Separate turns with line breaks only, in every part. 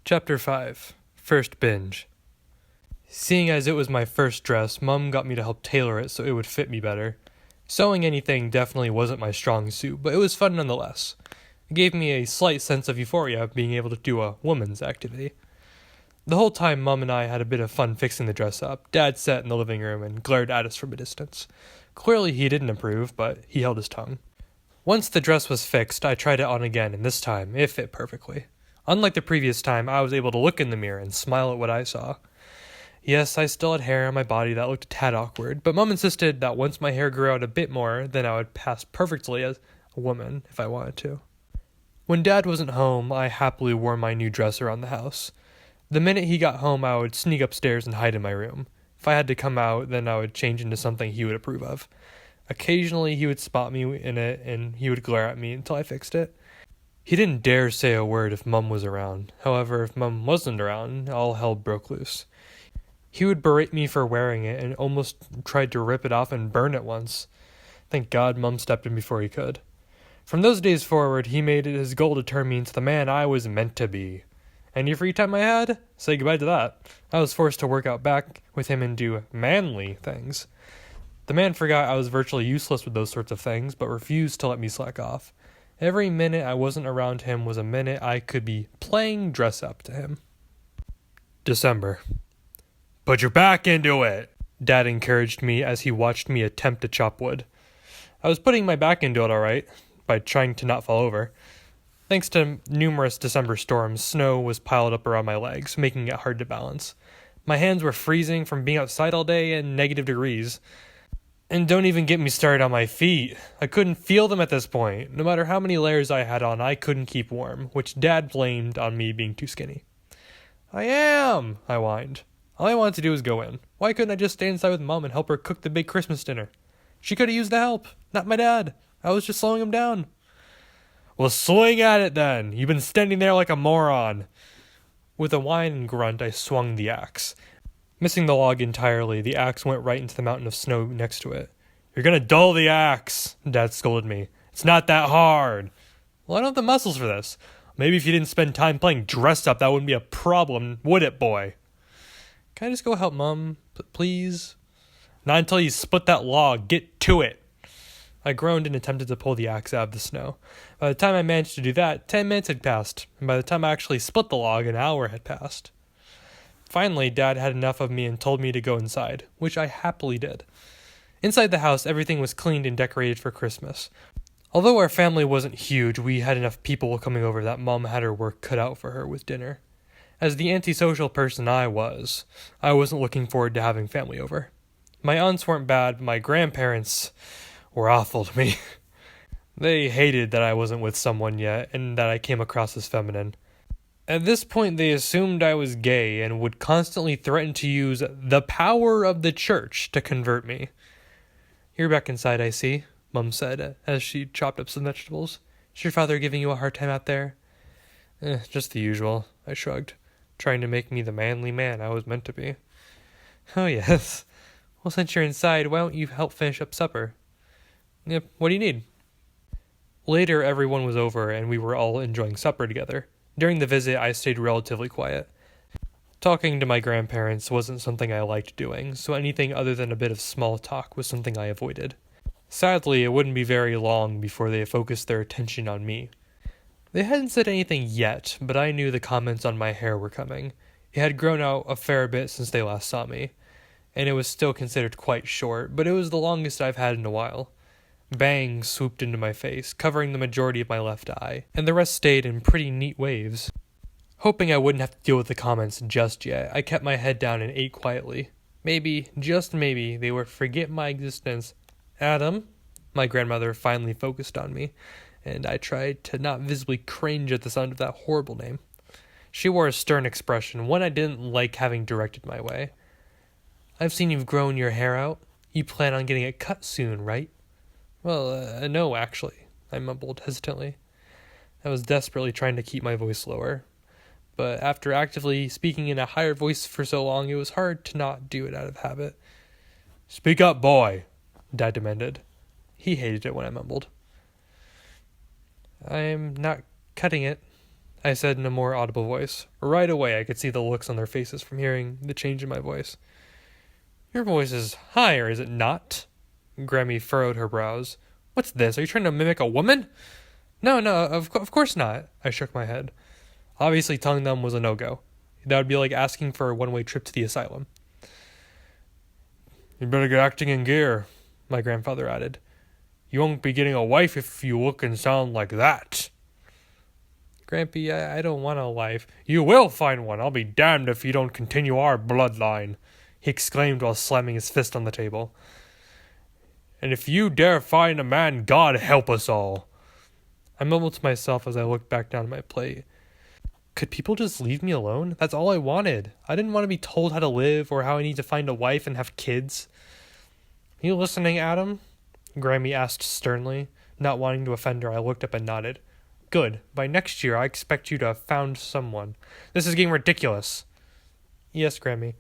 Chapter 5 First Binge. Seeing as it was my first dress, Mum got me to help tailor it so it would fit me better. Sewing anything definitely wasn't my strong suit, but it was fun nonetheless. It gave me a slight sense of euphoria being able to do a woman's activity. The whole time Mum and I had a bit of fun fixing the dress up. Dad sat in the living room and glared at us from a distance. Clearly he didn't approve, but he held his tongue. Once the dress was fixed, I tried it on again, and this time it fit perfectly. Unlike the previous time, I was able to look in the mirror and smile at what I saw. Yes, I still had hair on my body that looked a tad awkward, but Mum insisted that once my hair grew out a bit more, then I would pass perfectly as a woman if I wanted to. When Dad wasn't home, I happily wore my new dress around the house. The minute he got home, I would sneak upstairs and hide in my room. If I had to come out, then I would change into something he would approve of. Occasionally, he would spot me in it, and he would glare at me until I fixed it. He didn't dare say a word if Mum was around. However, if Mum wasn't around, all hell broke loose. He would berate me for wearing it and almost tried to rip it off and burn it once. Thank God Mum stepped in before he could. From those days forward, he made it his goal to turn me into the man I was meant to be. Any free time I had? Say goodbye to that. I was forced to work out back with him and do manly things. The man forgot I was virtually useless with those sorts of things, but refused to let me slack off. Every minute I wasn't around him was a minute I could be playing dress-up to him. December. Put your back into it, Dad encouraged me as he watched me attempt to chop wood. I was putting my back into it all right, by trying to not fall over. Thanks to numerous December storms, snow was piled up around my legs, making it hard to balance. My hands were freezing from being outside all day and negative degrees. And don't even get me started on my feet. I couldn't feel them at this point. No matter how many layers I had on, I couldn't keep warm, which Dad blamed on me being too skinny. I am, I whined. All I wanted to do was go in. Why couldn't I just stay inside with Mum and help her cook the big Christmas dinner? She could have used the help, not my dad. I was just slowing him down. Well, swing at it then. You've been standing there like a moron. With a whine and grunt, I swung the axe. Missing the log entirely, the axe went right into the mountain of snow next to it. You're gonna dull the axe, Dad scolded me. It's not that hard. Well, I don't have the muscles for this. Maybe if you didn't spend time playing dress-up, that wouldn't be a problem, would it, boy? Can I just go help Mum, please? Not until you split that log. Get to it. I groaned and attempted to pull the axe out of the snow. By the time I managed to do that, 10 minutes had passed, and by the time I actually split the log, an hour had passed. Finally, Dad had enough of me and told me to go inside, which I happily did. Inside the house, everything was cleaned and decorated for Christmas. Although our family wasn't huge, we had enough people coming over that Mum had her work cut out for her with dinner. As the antisocial person I wasn't looking forward to having family over. My aunts weren't bad, but my grandparents were awful to me. They hated that I wasn't with someone yet, and that I came across as feminine. At this point, they assumed I was gay and would constantly threaten to use the power of the church to convert me. You're back inside, I see, Mum said as she chopped up some vegetables. Is your father giving you a hard time out there? Just the usual, I shrugged, trying to make me the manly man I was meant to be. Oh, yes. Well, since you're inside, why don't you help finish up supper? Yep, what do you need? Later, everyone was over, and we were all enjoying supper together. During the visit, I stayed relatively quiet. Talking to my grandparents wasn't something I liked doing, so anything other than a bit of small talk was something I avoided. Sadly, it wouldn't be very long before they focused their attention on me. They hadn't said anything yet, but I knew the comments on my hair were coming. It had grown out a fair bit since they last saw me, and it was still considered quite short, but it was the longest I've had in a while. Bangs swooped into my face, covering the majority of my left eye, and the rest stayed in pretty neat waves. Hoping I wouldn't have to deal with the comments just yet, I kept my head down and ate quietly. Maybe, just maybe, they would forget my existence. Adam, my grandmother finally focused on me, and I tried to not visibly cringe at the sound of that horrible name. She wore a stern expression, one I didn't like having directed my way. I've seen you've grown your hair out. You plan on getting it cut soon, right? Well, no, actually, I mumbled hesitantly. I was desperately trying to keep my voice lower, but after actively speaking in a higher voice for so long, it was hard to not do it out of habit. Speak up, boy, Dad demanded. He hated it when I mumbled. I'm not cutting it. I said in a more audible voice. Right away I could see the looks on their faces from hearing the change in my voice. Your voice is higher, is it not? Grammy furrowed her brows. What's this? Are you trying to mimic a woman? No, of course not. I shook my head. Obviously, telling them was a no-go. That would be like asking for a one-way trip to the asylum. You better get acting in gear, my grandfather added. You won't be getting a wife if you look and sound like that. Grampy, I don't want a wife. You will find one. I'll be damned if you don't continue our bloodline, he exclaimed while slamming his fist on the table. And if you dare find a man, God help us all. I mumbled to myself as I looked back down at my plate. Could people just leave me alone? That's all I wanted. I didn't want to be told how to live or how I need to find a wife and have kids. You listening, Adam? Grammy asked sternly. Not wanting to offend her, I looked up and nodded. Good. By next year, I expect you to have found someone. This is getting ridiculous. Yes, Grammy.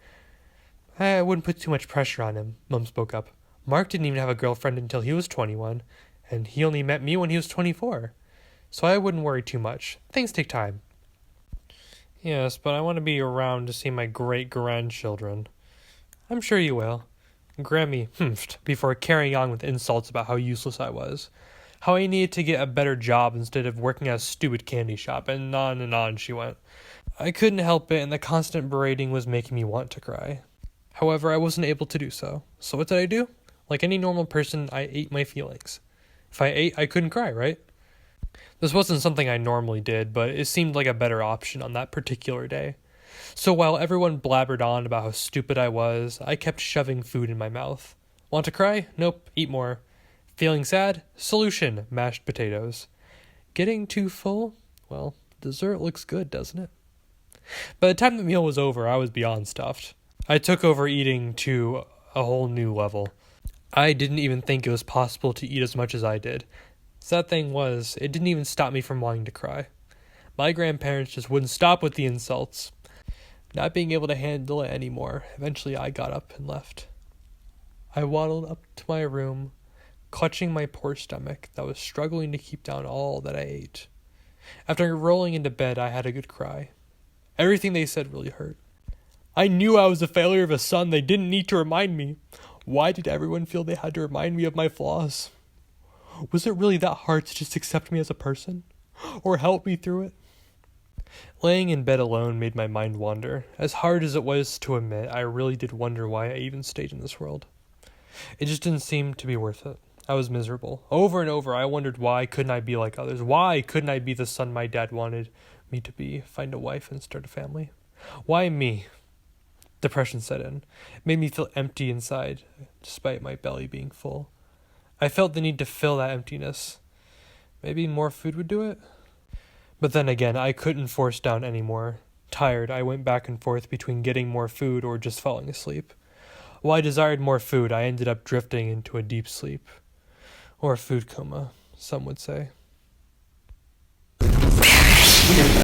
I wouldn't put too much pressure on him, Mum spoke up. Mark didn't even have a girlfriend until he was 21, and he only met me when he was 24. So I wouldn't worry too much. Things take time. Yes, but I want to be around to see my great-grandchildren. I'm sure you will. Grammy humphed before carrying on with insults about how useless I was. How I needed to get a better job instead of working at a stupid candy shop, and on she went. I couldn't help it, and the constant berating was making me want to cry. However, I wasn't able to do so. So what did I do? Like any normal person, I ate my feelings. If I ate, I couldn't cry, right? This wasn't something I normally did, but it seemed like a better option on that particular day. So while everyone blabbered on about how stupid I was, I kept shoving food in my mouth. Want to cry? Nope, eat more. Feeling sad? Solution, mashed potatoes. Getting too full? Well, dessert looks good, doesn't it? By the time the meal was over, I was beyond stuffed. I took over eating to a whole new level. I didn't even think it was possible to eat as much as I did. Sad thing was, it didn't even stop me from wanting to cry. My grandparents just wouldn't stop with the insults. Not being able to handle it anymore, eventually I got up and left. I waddled up to my room, clutching my poor stomach that was struggling to keep down all that I ate. After rolling into bed, I had a good cry. Everything they said really hurt. I knew I was a failure of a son. They didn't need to remind me. Why did everyone feel they had to remind me of my flaws? Was it really that hard to just accept me as a person? Or help me through it? Laying in bed alone made my mind wander. As hard as it was to admit, I really did wonder why I even stayed in this world. It just didn't seem to be worth it. I was miserable. Over and over, I wondered why couldn't I be like others? Why couldn't I be the son my dad wanted me to be, find a wife and start a family? Why me? Depression set in. It made me feel empty inside, despite my belly being full. I felt the need to fill that emptiness. Maybe more food would do it? But then again, I couldn't force down anymore. Tired, I went back and forth between getting more food or just falling asleep. While I desired more food, I ended up drifting into a deep sleep. Or a food coma, some would say.